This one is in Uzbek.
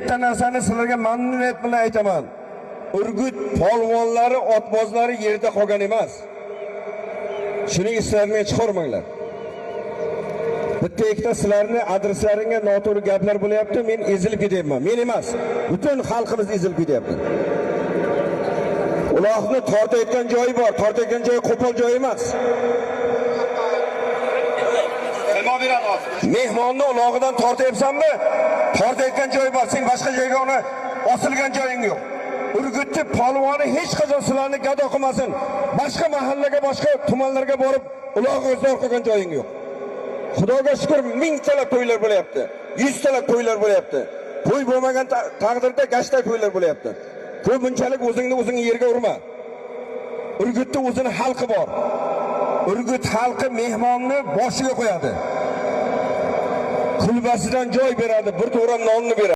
bitta narsani sizlarga mamnuniyat bilan aytaman. Urgut polvonlari, otbozlari yerda qolgan emas. Shuning islarini chiqarmanglar. Bitta ikkita sizlarni adreslaringga noto'g'ri gaplar bo'lyapti, men ezilib ketyapman. Men emas, butun xalqimiz ezilib ketyapti. Uloqni tortayotgan joyi bor, tortayotgan joyi qo'pol joy emas. Mehmonni uloqidan tortayapsanmi? Tortayotgan joyi bor, sen boshqa joyga uni osilgan joying yo'q. Urgutni polvoni hech qachon sizlarni gado qilmasin. Boshqa mahallaga, boshqa tumanlarga borib uloq o'zlor qilgan joying yo'q. Xudoga shukr, mingtalab to'ylar bo'lyapti. 100 talab to'ylar bo'lyapti. To'y bo'lmagan taqdirda gashtak to'ylar bo'lyapti. Ko'p bunchalik o'zing yerga urma. Urgutda o'zini xalqi bor. Urgut xalqi mehmonni boshiga qo'yadi. Kulbasidan joy beradi, bir to'ra nonni beradi.